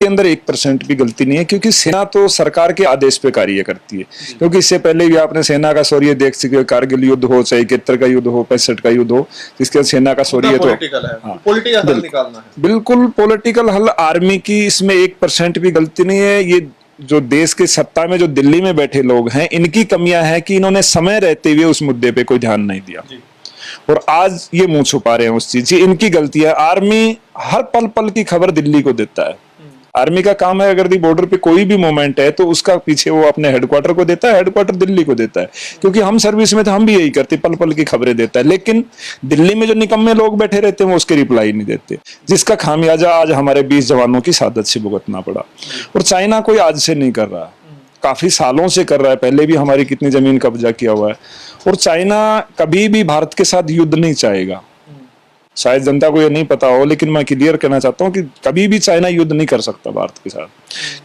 इसके अंदर 1% भी गलती नहीं है, क्योंकि सेना तो सरकार के आदेश पे कार्य करती है। क्योंकि इससे पहले भी आपने सेना का शौर्य देख सके, कारगिल युद्ध हो, चाहे 71 का युद्ध हो, 65 का युद्ध हो, इसके सेना का शौर्य तो पॉलिटिकल हल निकालना है। बिल्कुल पॉलिटिकल हल। आर्मी की इसमें 1% भी गलती नहीं है। ये जो देश के सत्ता में जो दिल्ली में बैठे लोग हैं, इनकी कमियां हैं कि इन्होंने समय रहते हुए उस मुद्दे पे कोई ध्यान नहीं दिया और आज ये मुंह छुपा रहे हैं उस चीज की। इनकी गलती है। आर्मी हर पल पल की खबर दिल्ली को देता है। आर्मी का काम है, अगर दी बॉर्डर पे कोई भी मूवमेंट है तो उसका पीछे वो अपने हेडक्वार्टर को देता है, हेडक्वार्टर दिल्ली को देता है। क्योंकि हम सर्विस में तो हम भी यही करते, पल पल की खबरें देता है। लेकिन दिल्ली में जो निकम्मे लोग बैठे रहते हैं वो उसके रिप्लाई नहीं देते, जिसका खामियाजा आज हमारे 20 जवानों की शहादत से भुगतना पड़ा। और चाइना कोई आज से नहीं कर रहा, काफी सालों से कर रहा है। पहले भी हमारी कितनी जमीन कब्जा किया हुआ है। और चाइना कभी भी भारत के साथ युद्ध नहीं चाहेगा। शायद जनता को ये नहीं पता हो, लेकिन मैं क्लियर कहना चाहता हूँ कि कभी भी चाइना युद्ध नहीं कर सकता भारत के साथ,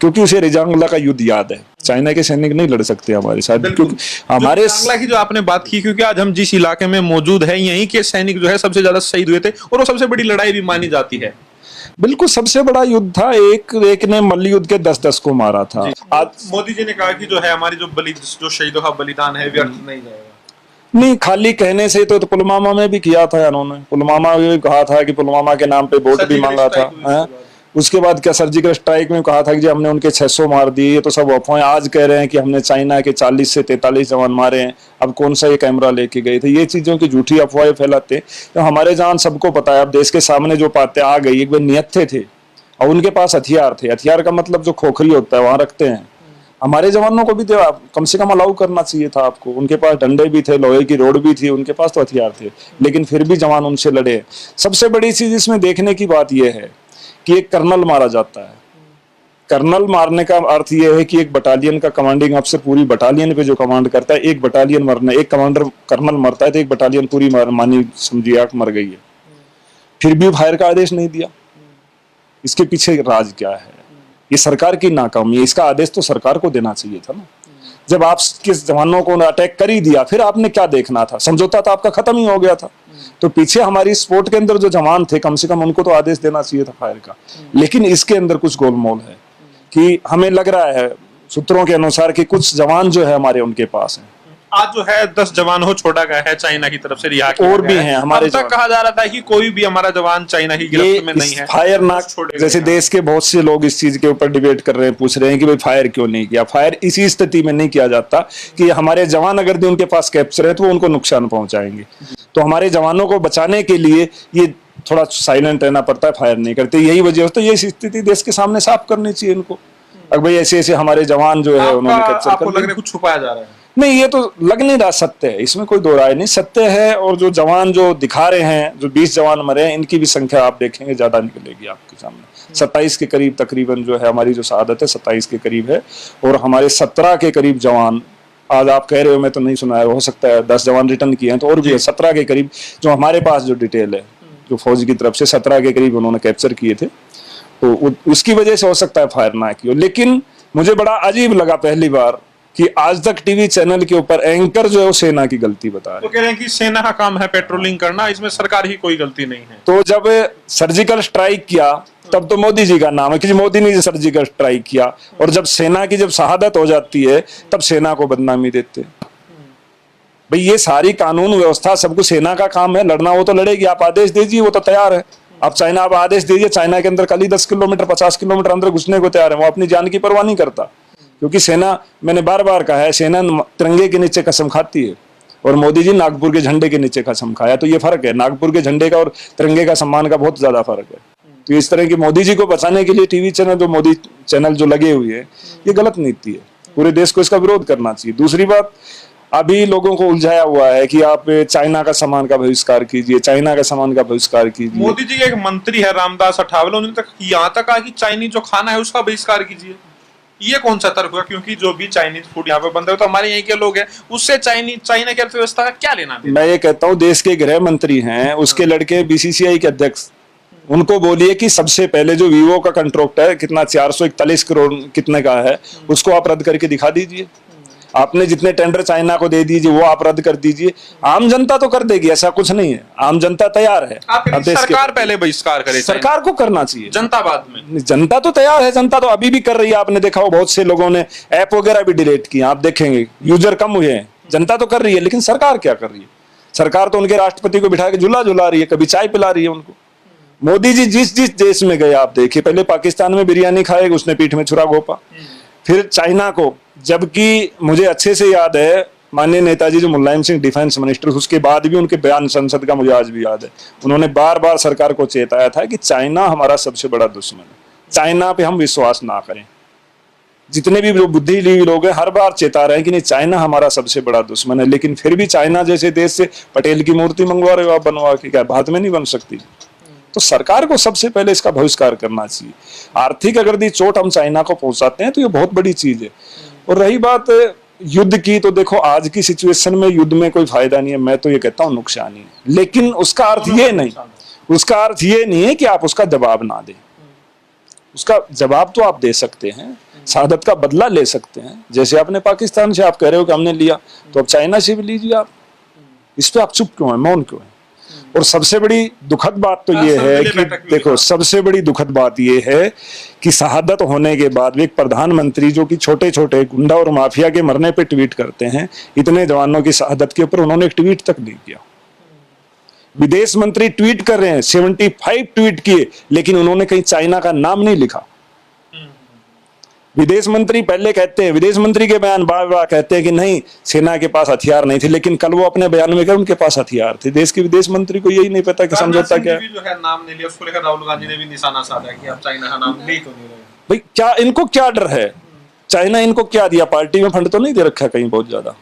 क्योंकि उसे रेजांगला का युद्ध याद है। चाइना के सैनिक नहीं लड़ सकते हमारे साथ, क्योंकि हमारे की जो आपने बात की, क्योंकि आज हम जिस इलाके में मौजूद है, यहीं के सैनिक जो है सबसे ज्यादा शहीद हुए थे और वो सबसे बड़ी लड़ाई भी मानी जाती है। बिल्कुल सबसे बड़ा युद्ध था। एक ने मल्ल युद्ध के 10-10 को मारा था। आज मोदी जी ने कहा कि जो है हमारी जो शहीदों का बलिदान है व्यर्थ नहीं जाएगा। नहीं, खाली कहने से तो पुलवामा में भी किया था इन्होंने। पुलवामा में भी कहा था कि पुलवामा के नाम पे वोट भी मांगा था। उसके बाद क्या सर्जिकल स्ट्राइक में कहा था कि जी हमने उनके 600 मार दिए। ये तो सब अफवाहें। आज कह रहे हैं कि हमने चाइना के 40 से 43 जवान मारे हैं। अब कौन सा ये कैमरा लेके गए थे? ये चीजों की झूठी अफवाहें फैलाते। तो हमारे जवान सबको पता है, अब देश के सामने जो बातें आ गई, एक बार नियत थे और उनके पास हथियार थे। हथियार का मतलब जो खोखरी होता है वहां रखते हैं। हमारे जवानों को भी कम से कम अलाउ करना चाहिए था आपको। उनके पास डंडे भी थे, लोहे की रोड भी थी, उनके पास तो हथियार थे, लेकिन फिर भी जवान उनसे लड़े। सबसे बड़ी चीज इसमें देखने की बात यह है कि एक कर्नल मारा जाता है। कर्नल मारने का अर्थ यह है कि एक बटालियन का कमांडिंग अफसर पूरी बटालियन पे जो कमांड करता है, एक बटालियन मरना, एक कमांडर कर्नल मरता है तो एक बटालियन पूरी मानी समझिए आप मर गई है। फिर भी फायर का आदेश नहीं दिया। इसके पीछे राज क्या है? ये सरकार की नाकामी है। इसका आदेश तो सरकार को देना चाहिए था ना। जब आप किस जवानों को अटैक कर ही दिया, फिर आपने क्या देखना था? समझौता तो आपका खत्म ही हो गया था। तो पीछे हमारी स्पोर्ट के अंदर जो जवान थे, कम से कम उनको तो आदेश देना चाहिए था फायर का। लेकिन इसके अंदर कुछ गोलमोल है कि हमें लग रहा है सूत्रों के अनुसार कि कुछ जवान जो है हमारे उनके पास हैं। आज जो है 10 जवान हो छोड़ा गया है चाइना की तरफ से, रिहा और भी हैं हमारे। अब तक कहा जा रहा था कि कोई भी हमारा जवान चाइना की गिरफ्त में नहीं है। फायर ना, जैसे देश के बहुत से लोग इस चीज के ऊपर डिबेट कर रहे हैं, पूछ रहे हैं कि भाई फायर क्यों नहीं किया। फायर इसी स्थिति में नहीं किया जाता कि हमारे जवान अगर भी उनके पास कैप्चर है तो वो उनको नुकसान पहुंचाएंगे। तो हमारे जवानों को बचाने के लिए ये थोड़ा साइलेंट रहना पड़ता है, फायर नहीं करते। यही वजह होती है। ये स्थिति देश के सामने साफ करनी चाहिए इनको। अब भाई ऐसे ऐसे हमारे जवान जो है उन्होंने कैप्चर कर लिया। कुछ छुपाया जा रहा है? नहीं, ये तो लग नहीं रहा, सत्य है, इसमें कोई दो राय नहीं, सत्य है। और जो जवान जो दिखा रहे हैं, जो 20 जवान मरे हैं, इनकी भी संख्या आप देखेंगे ज्यादा निकलेगी आपके सामने। 27 के करीब तकरीबन जो है हमारी जो शहादत है 27 के करीब है। और हमारे 17 के करीब जवान आज आप कह रहे हो, मैं तो नहीं सुना है, हो सकता है 10 जवान रिटर्न किए हैं तो और भी 17 के करीब जो हमारे पास जो डिटेल है, जो फौज की तरफ से 17 के करीब उन्होंने कैप्चर किए थे। तो उसकी वजह से हो सकता है फायर ना किया। लेकिन मुझे बड़ा अजीब लगा पहली बार कि आज तक टीवी चैनल के ऊपर एंकर जो है वो सेना की गलती बता रहे। तो कह रहे हैं कि सेना का काम है पेट्रोलिंग करना, इसमें सरकार ही कोई गलती नहीं है। तो जब सर्जिकल स्ट्राइक किया तब तो मोदी जी का नाम है कि मोदी ने सर्जिकल स्ट्राइक किया। और जब सेना की जब शहादत हो जाती है तब सेना को बदनामी देते। भाई ये सारी कानून व्यवस्था सब कुछ सेना का काम है। लड़ना वो तो लड़ेगी, आप आदेश दीजिए, वो तो तैयार है। आप चाइना आप आदेश दीजिए, चाइना के अंदर कल ही 10 किलोमीटर 50 किलोमीटर अंदर घुसने को तैयार है। वो अपनी जान की परवाह नहीं करता, क्योंकि सेना, मैंने बार बार कहा है, सेना तिरंगे के नीचे कसम खाती है और मोदी जी नागपुर के झंडे के नीचे कसम खाया। तो ये फर्क है, नागपुर के झंडे का और तिरंगे का सम्मान का बहुत ज्यादा फर्क है। तो इस तरह की मोदी जी को बचाने के लिए टीवी चैनल, जो मोदी चैनल जो लगे हुए हैं, ये गलत नीति है। पूरे देश को इसका विरोध करना चाहिए। दूसरी बात, अभी लोगों को उलझाया हुआ है कि आप चाइना का सामान का बहिष्कार कीजिए, चाइना का सामान का बहिष्कार कीजिए। मोदी जी के एक मंत्री है रामदास अठावले, उन्होंने तक यहाँ तक कहा कि चाइनीज जो खाना है उसका बहिष्कार कीजिए। ये कौन सा तर्क हुआ? क्योंकि जो भी चाइनीज फूड यहाँ पे बनता है तो हमारे यहीं के लोग हैं, उससे चाइना की अर्थव्यवस्था का क्या लेना देना? मैं ये कहता हूँ, देश के गृह मंत्री हैं, उसके लड़के बीसीसीआई के अध्यक्ष, उनको बोलिए कि सबसे पहले जो वीवो का कंट्रैक्ट है कितना 441 करोड़ कितने का है, उसको आप रद्द करके दिखा दीजिए। आपने जितने टेंडर चाइना को दे दीजिए वो आप रद्द कर दीजिए। आम जनता तो कर देगी, ऐसा कुछ नहीं है, आम जनता तैयार है। आप अब देश सरकार पहले बहिष्कार करे, सरकार को करना चाहिए, जनता बाद में। जनता तो तैयार है, जनता तो अभी भी कर रही है। आपने देखा हो बहुत से लोगों ने ऐप वगैरह भी डिलीट किए, आप देखेंगे यूजर कम हुए हैं। जनता तो कर रही है, लेकिन सरकार क्या कर रही है? सरकार तो उनके राष्ट्रपति को बिठा के झूला झुला रही है, कभी चाय पिला रही है उनको। मोदी जी जिस जिस देश में गए आप देखिए, पहले पाकिस्तान में बिरयानी खाएगा, उसने पीठ में छुरा घोंपा, फिर चाइना को, जबकि मुझे अच्छे से याद है माननीय नेताजी जो मुलायम सिंह डिफेंस मिनिस्टर, उसके बाद भी उनके बयान संसद का मुझे आज भी याद है, उन्होंने बार बार सरकार को चेताया था कि चाइना हमारा सबसे बड़ा दुश्मन है, चाइना पे हम विश्वास ना करें। जितने भी बुद्धिजीवी लोग हैं हर बार चेता रहे हैं कि नहीं, चाइना हमारा सबसे बड़ा दुश्मन है, लेकिन फिर भी चाइना जैसे देश से पटेल की मूर्ति मंगवा रहे हो आप बनवा के, क्या भारत में नहीं बन सकती? तो सरकार को सबसे पहले इसका बहिष्कार करना चाहिए। आर्थिक अगर ये चोट हम चाइना को पहुंचाते हैं तो ये बहुत बड़ी चीज है। और रही बात युद्ध की, तो देखो आज की सिचुएशन में युद्ध में कोई फायदा नहीं है, मैं तो ये कहता हूँ नुकसान ही है। लेकिन उसका अर्थ ये नहीं, उसका अर्थ ये नहीं है कि आप उसका जवाब ना दें। उसका जवाब तो आप दे सकते हैं, शहादत का बदला ले सकते हैं। जैसे आपने पाकिस्तान से आप कह रहे हो कि हमने लिया, तो अब चाइना से भी लीजिए आप। इस पे आप चुप क्यों है, मौन क्यों है? और सबसे बड़ी दुखद बात तो ये है कि देखो, सबसे बड़ी दुखद बात ये है कि शहादत होने के बाद भी एक प्रधानमंत्री जो कि छोटे छोटे गुंडा और माफिया के मरने पे ट्वीट करते हैं, इतने जवानों की शहादत के ऊपर उन्होंने एक ट्वीट तक नहीं किया। विदेश मंत्री ट्वीट कर रहे हैं, 75 ट्वीट किए, लेकिन उन्होंने कहीं चाइना का नाम नहीं लिखा। विदेश मंत्री पहले कहते हैं, विदेश मंत्री के बयान बार बार कहते हैं कि नहीं सेना के पास हथियार नहीं थे, लेकिन कल वो अपने बयान में कह उनके पास हथियार थे। देश के विदेश मंत्री को यही नहीं पता कि समझौता क्या है। जो है नाम नहीं लिया, उसको लेकर राहुल गांधी ने भी निशाना साधा कि आप चाइना का नाम ले क्यों नहीं रहे। भाई क्या इनको क्या डर है? चाइना इनको क्या दिया? पार्टी में फंड तो नहीं दे रखा कहीं बहुत ज्यादा?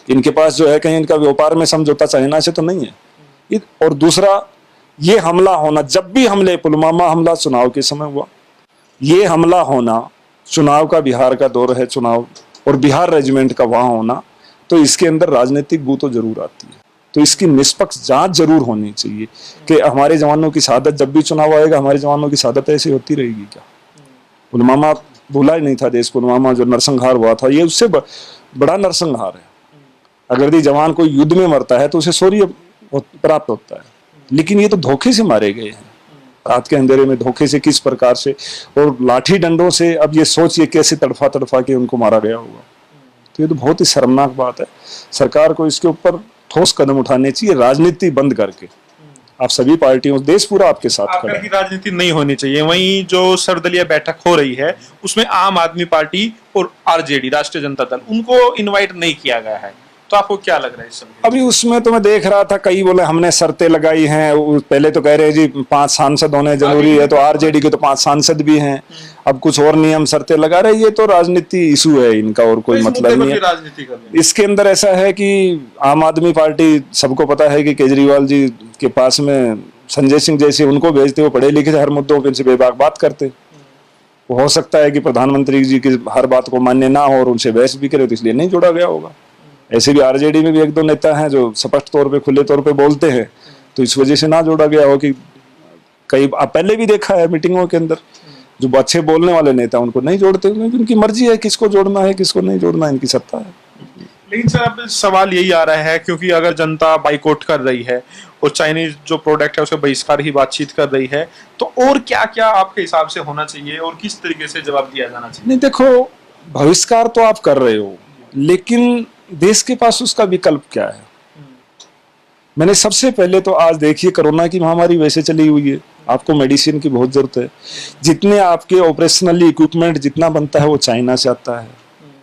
इनके पास जो है कहीं इनका व्यापार में समझौता चाइना से तो नहीं है। और दूसरा, ये हमला होना, जब भी हमले, पुलवामा हमला चुनाव के समय हुआ, ये हमला होना, चुनाव का बिहार का दौर है चुनाव, और बिहार रेजिमेंट का वहां होना, तो इसके अंदर राजनीतिक बू तो जरूर आती है। तो इसकी निष्पक्ष जांच जरूर होनी चाहिए कि हमारे जवानों की शहादत, जब भी चुनाव आएगा हमारे जवानों की शहादत ऐसी होती रहेगी क्या? पुलवामा भूला ही नहीं था देश, पुलवामा जो नरसंहार हुआ था, ये उससे बड़ा नरसंहार है। अगर ये जवान कोई युद्ध में मरता है तो उसे शौर्य प्राप्त होता है, लेकिन ये तो धोखे से मारे गए हैं, रात के अंधेरे में धोखे से, किस प्रकार से, और लाठी डंडों से। अब ये सोचिए कैसे तड़फा तड़फा के उनको मारा गया होगा। तो ये तो बहुत ही शर्मनाक बात है। सरकार को इसके ऊपर ठोस कदम उठाने चाहिए, राजनीति बंद करके। आप सभी पार्टियों, देश पूरा आपके साथ खड़ा है। राजनीति नहीं होनी चाहिए। वहीं जो सर्वदलीय बैठक हो रही है उसमें आम आदमी पार्टी और आरजेडी, राष्ट्रीय जनता दल, उनको इनवाइट नहीं किया गया है, तो आपको क्या लग रहा है इस समय? अभी उसमें तो मैं देख रहा था, कई बोले हमने शर्तें लगाई हैं। पहले तो कह रहे जी 5 सांसद होने जरूरी है, तो आरजेडी के तो 5 सांसद भी हैं। अब कुछ और नियम शर्तें लगा रहे। ये तो राजनीति इशू है इनका, और कोई मतलब नहीं है। इसके अंदर ऐसा है कि आम आदमी पार्टी, सबको पता है कि केजरीवाल जी के पास में संजय सिंह जैसे उनको भेजते, वो पढ़े लिखे हर मुद्दों पे उनसे बेबाक बात करते। वो हो सकता है कि प्रधानमंत्री जी की हर बात को मान्य ना हो और उनसे बहस भी करे, तो इसलिए नहीं जोड़ा गया होगा। ऐसे भी आरजेडी में भी 1-2 नेता हैं जो स्पष्ट तौर पे, खुले तौर पे बोलते हैं, तो इस वजह से ना जोड़ा गया हो। कि कई पहले भी देखा है मीटिंगों के अंदर, जो अच्छे बोलने वाले नेता उनको नहीं जोड़ते, क्योंकि उनकी मर्जी है किसको जोड़ना है किसको नहीं जोड़ना, इनकी सत्ता है। लेकिन सर अब सवाल यही आ रहा है, क्योंकि अगर जनता बाइकआउट कर रही है और चाइनीज जो प्रोडक्ट है उसके बहिष्कार की बातचीत कर रही है, तो और क्या क्या आपके हिसाब से होना चाहिए और किस तरीके से जवाब दिया जाना चाहिए? नहीं देखो, बहिष्कार तो आप कर रहे हो, लेकिन देश के पास उसका विकल्प क्या है? मैंने सबसे पहले तो आज देखिए, कोरोना की महामारी वैसे चली हुई है, आपको मेडिसिन की बहुत जरूरत है। जितने आपके ऑपरेशनली इक्विपमेंट जितना बनता है वो चाइना से आता है,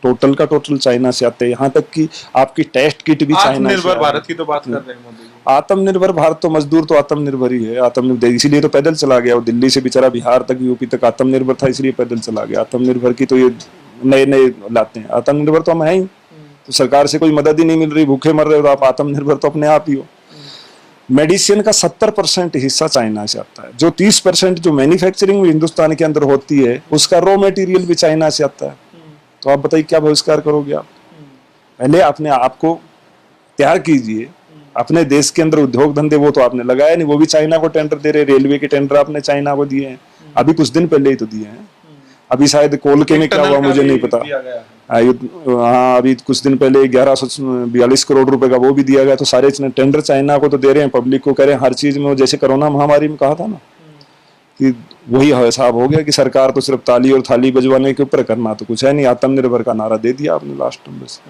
टोटल का टोटल चाइना से आते हैं। यहाँ तक कि आपकी टेस्ट किट भी चाइना से। आत्मनिर्भर भारत की तो बात कर रहे हैं मोदी जी। आत्मनिर्भर भारत तो मजदूर तो आत्मनिर्भर ही है। आत्मनिर्भर इसीलिए तो पैदल चला गया, वो दिल्ली से बेचारा बिहार तक, यूपी तक आत्मनिर्भर था, इसलिए पैदल चला गया। आत्मनिर्भर की तो ये नए नए लाते हैं। आत्मनिर्भर तो हम है ही, तो सरकार से कोई मदद ही नहीं मिल रही, भूखे मर रहे हो, तो आप आत्मनिर्भर तो अपने आप ही हो। मेडिसिन का 70% हिस्सा चाइना से आता है। जो 30% जो मैन्युफैक्चरिंग हिंदुस्तान के अंदर होती है, उसका रॉ मटेरियल भी चाइना से आता है। तो आप बताइए क्या बहिष्कार करोगे आप? पहले अपने आप को तैयार कीजिए। अपने देश के अंदर उद्योग धंधे वो तो आपने लगाया नहीं, वो भी चाइना को टेंडर दे रहे। रेलवे के टेंडर आपने चाइना को दिए हैं, अभी कुछ दिन पहले ही तो दिए हैं। अभी शायद कोलके में क्या हुआ मुझे नहीं पता। हाँ, अभी कुछ दिन पहले 1142 करोड़ रुपए का वो भी दिया गया। तो सारे टेंडर चाइना को तो दे रहे हैं, पब्लिक को कह रहे हैं हर चीज में। जैसे कोरोना महामारी में कहा था ना कि वही हिसाब हो गया कि सरकार तो सिर्फ ताली और थाली बजवाने के ऊपर, करना तो कुछ है नहीं। आत्मनिर्भर का नारा दे दिया आपने लास्ट में बस।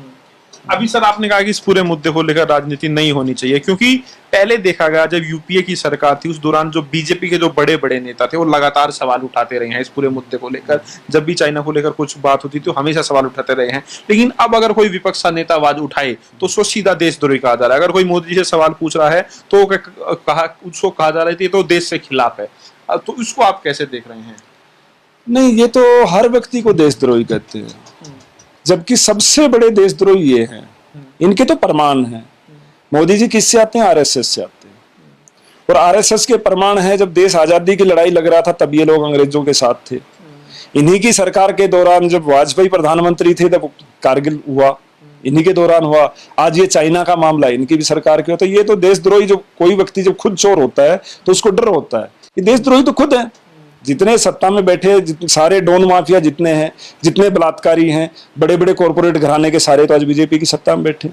अभी सर आपने कहा कि इस पूरे मुद्दे को लेकर राजनीति नहीं होनी चाहिए, क्योंकि पहले देखा गया जब यूपीए की सरकार थी उस दौरान जो बीजेपी के जो बड़े बड़े नेता थे वो लगातार सवाल उठाते रहे हैं इस पूरे मुद्दे को लेकर। जब भी चाइना को लेकर कुछ बात होती तो हमेशा सवाल उठाते रहे हैं। लेकिन अब अगर कोई विपक्ष का नेता आवाज उठाए तो उसको सीधा देशद्रोही कहा जा रहा है। अगर कोई मोदी जी से सवाल पूछ रहा है तो उसको कहा जा रहा है तो देश से खिलाफ है। तो इसको आप कैसे देख रहे हैं? नहीं, ये तो हर व्यक्ति को देशद्रोही कहते हैं, जबकि सबसे बड़े देशद्रोही ये हैं। इनके तो प्रमाण हैं। मोदी जी किससे आते हैं? आरएसएस से आते हैं। और आरएसएस के प्रमाण है, जब देश आजादी की लड़ाई लग रहा था तब ये लोग अंग्रेजों के साथ थे। इन्हीं की सरकार के दौरान जब वाजपेयी प्रधानमंत्री थे तब कारगिल हुआ, इन्हीं के दौरान हुआ। आज ये चाइना का मामला इनकी भी सरकार के होता है। ये तो देशद्रोही, जो कोई व्यक्ति जब खुद चोर होता है तो उसको डर होता है। ये देशद्रोही तो खुद है। जितने सत्ता में बैठे सारे डॉन माफिया जितने हैं, जितने बलात्कारी हैं, बड़े बड़े कॉर्पोरेट घराने के सारे तो आज बीजेपी की सत्ता में बैठे।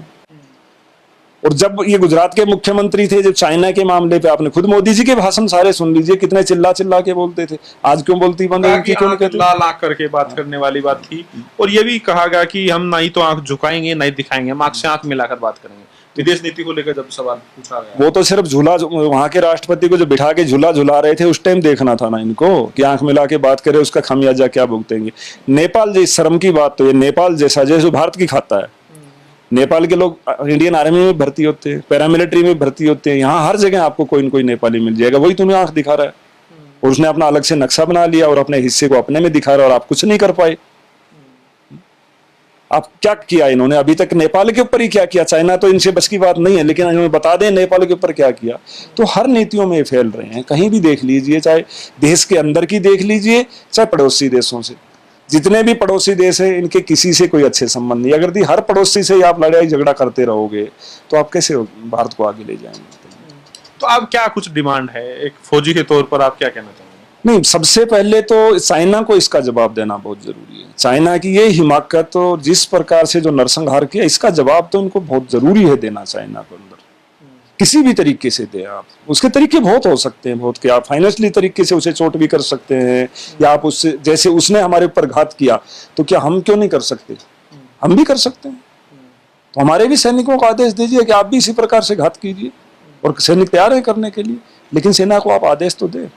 और जब ये गुजरात के मुख्यमंत्री थे, जब चाइना के मामले पे आपने खुद मोदी जी के भाषण सारे सुन लीजिए, कितने चिल्ला चिल्ला के बोलते थे। आज क्यों बोलती बंद है? क्यों नहीं कहते? लाल आंख करके बात करने वाली बात थी। और ये भी कहा गया कि हम ना ही तो आंख झुकाएंगे ना ही दिखाएंगे, हम आंख से आंख मिलाकर बात करेंगे। विदेश नीति को लेकर जब सवाल पूछा गया, वो तो सिर्फ झूला, वहां के राष्ट्रपति को जो बिठा के झूला झुला रहे थे उस टाइम देखना था ना इनको कि आंख मिला के बात करे, उसका खामियाजा क्या भुगतेंगे। नेपाल जैसी शर्म की बात तो ये नेपाल जैसा जैसे भारत की खाता है। नेपाल के लोग इंडियन आर्मी में भर्ती होते हैं, पैरामिलिट्री में भर्ती होते हैं। यहाँ हर जगह आपको कोई न कोई नेपाली मिल जाएगा। वही तुम्हें आंख दिखा रहा है और उसने अपना अलग से नक्शा बना लिया और अपने हिस्से को अपने में दिखा रहा है और आप कुछ नहीं कर पाए। आप क्या किया इन्होंने अभी तक? नेपाल के ऊपर ही क्या किया? चाइना तो इनसे बस की बात नहीं है, लेकिन इन्होंने बता दें नेपाल के ऊपर क्या किया। तो हर नीतियों में फैल रहे हैं, कहीं भी देख लीजिए, चाहे देश के अंदर की देख लीजिए चाहे पड़ोसी देशों से। जितने भी पड़ोसी देश हैं इनके किसी से कोई अच्छे संबंध नहीं। अगर हर पड़ोसी से आप लड़ाई झगड़ा करते रहोगे तो आप कैसे भारत को आगे ले जाएंगे? तो अब क्या कुछ डिमांड है एक फौजी के तौर पर, आप क्या कहना चाहेंगे? नहीं, सबसे पहले तो चाइना को इसका जवाब देना बहुत जरूरी है। चाइना की ये हिमाकत और जिस प्रकार से जो नरसंहार किया, इसका जवाब तो उनको बहुत जरूरी है देना। चाइना को अंदर किसी भी तरीके से दे आप। उसके तरीके बहुत हो सकते हैं, बहुत के आप फाइनेंशियली तरीके से उसे चोट भी कर सकते हैं, या आप उससे, जैसे उसने हमारे ऊपर घात किया तो क्या हम क्यों नहीं कर सकते? हम भी कर सकते हैं। तो हमारे भी सैनिकों को आदेश दीजिए कि आप भी इसी प्रकार से घात कीजिए, और सैनिक तैयार है करने के लिए। लेकिन सेना को आप आदेश तो दे,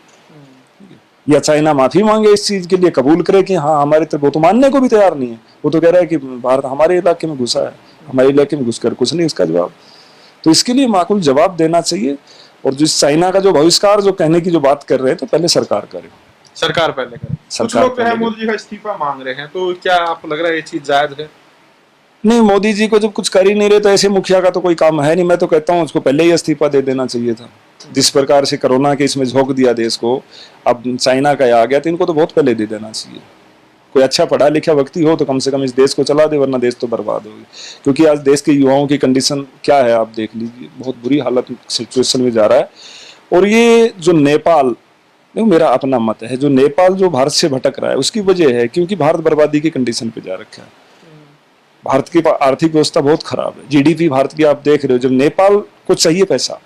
या चाइना माफी मांगे इस चीज के लिए, कबूल करे कि हाँ हमारे तरफ। वो तो मानने को भी तैयार नहीं है। वो तो कह रहा है कि भारत हमारे इलाके में घुसा है, हमारे इलाके में घुसकर कुछ नहीं उसका जवाब। तो इसके लिए माकूल जवाब देना चाहिए। और जिस चाइना का जो बहिष्कार जो कहने की जो बात कर रहे हैं, तो पहले सरकार करे, सरकार पहले करे। कुछ लोग तो है मोदी जी का इस्तीफा मांग रहे हैं, तो क्या आप लग रहा है ये चीज जायज है? नहीं, मोदी जी को जब कुछ कर ही नहीं रहे तो ऐसे मुखिया का तो कोई काम है नहीं। मैं तो कहता हूँ उसको पहले ही इस्तीफा दे देना चाहिए था। जिस प्रकार से कोरोना के इसमें झोंक दिया देश को, अब चाइना का आ गया, तो इनको तो बहुत पहले दे देना चाहिए। कोई अच्छा पढ़ा लिखा व्यक्ति हो तो कम से कम इस देश को चला दे, वरना देश तो बर्बाद होगी। क्योंकि आज देश के युवाओं की कंडीशन क्या है आप देख लीजिए, बहुत बुरी हालत सिचुएशन में जा रहा है। और ये जो नेपाल, मेरा अपना मत है, जो नेपाल जो भारत से भटक रहा है उसकी वजह है क्योंकि भारत बर्बादी की कंडीशन पे जा रखा है। भारत की आर्थिक व्यवस्था बहुत खराब है। जीडीपी भारत की आप देख रहे हो। जब नेपाल को चाहिए पैसा,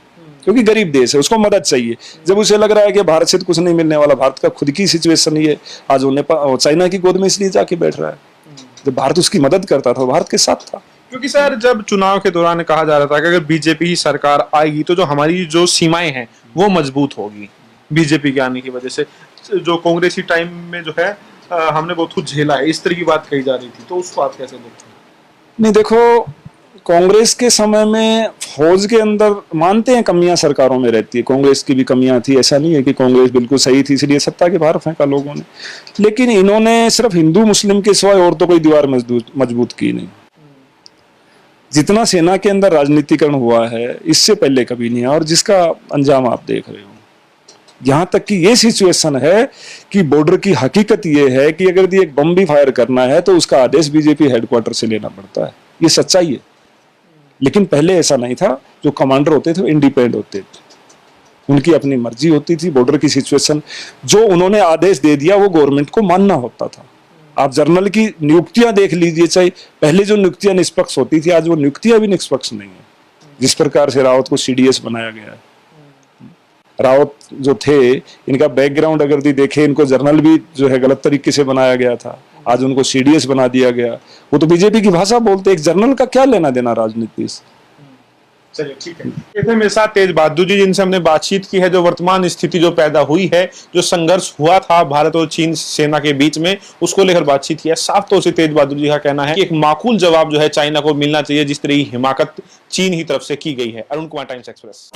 क्योंकि गरीब देश है, उसको मदद चाहिए। जब उसे लग रहा है कि भारत से तो कुछ नहीं मिलने वाला, भारत का खुद की सिचुएशन ये, आज वो नेपाल चाइना की गोद में इसलिए जाके बैठ रहा है। जब भारत उसकी मदद करता था, भारत के साथ था। क्योंकि सर जब चुनाव के दौरान कहा जा रहा था कि अगर बीजेपी सरकार आएगी तो जो हमारी जो सीमाएं हैं वो मजबूत होगी बीजेपी के आने की वजह से। जो कांग्रेसी टाइम में जो है हमने बहुत कुछ झेला है, इस तरह की बात कही जा रही थी। तो उसको आप कैसे देखते हैं? नहीं, देखो, कांग्रेस के समय में फौज के अंदर मानते हैं कमियां सरकारों में रहती है। कांग्रेस की भी कमियां थी, ऐसा नहीं है कि कांग्रेस बिल्कुल सही थी इसलिए सत्ता के बाहर फेंका लोगों ने। लेकिन इन्होंने सिर्फ हिंदू मुस्लिम के सिवाय और तो कोई दीवार मजबूत की नहीं। जितना सेना के अंदर राजनीतिकरण हुआ है इससे पहले कभी नहीं है, और जिसका अंजाम आप देख रहे हो। यहाँ तक कि ये सिचुएशन है कि बॉर्डर की हकीकत ये है कि अगर एक बम भी फायर करना है तो उसका आदेश बीजेपी हेडक्वार्टर से लेना पड़ता है। ये सच्चाई है। लेकिन पहले ऐसा नहीं था। जो कमांडर होते थे वो इंडिपेंडेंट होते थे, उनकी अपनी मर्जी होती थी। बॉर्डर की सिचुएशन जो उन्होंने आदेश दे दिया वो गवर्नमेंट को मानना होता था। आप जर्नल की नियुक्तियां देख लीजिए, चाहे पहले जो नियुक्तियां निष्पक्ष होती थी, आज वो नियुक्तियां भी निष्पक्ष नहीं है। जिस प्रकार से रावत को सीडीएस बनाया गया है, रावत जो थे इनका बैकग्राउंड अगर देखें, इनको जर्नल भी जो है गलत तरीके से बनाया गया था, आज उनको सीडीएस बना दिया गया। वो तो बीजेपी की भाषा बोलते, एक जर्नल का क्या लेना देना राजनीति से। चलिए ठीक है। ये थे मेरे साथ तेज बहादुर जी, जिनसे हमने बातचीत की है, जो वर्तमान स्थिति जो पैदा हुई है, जो संघर्ष हुआ था भारत और चीन सेना के बीच में, उसको लेकर बातचीत की है। साफ तौर से तेज बहादुर जी का कहना है कि एक माकूल जवाब जो है चाइना को मिलना चाहिए, जिस तरह की हिमाकत चीन ही तरफ से की गई है। Arun Kumar, times express.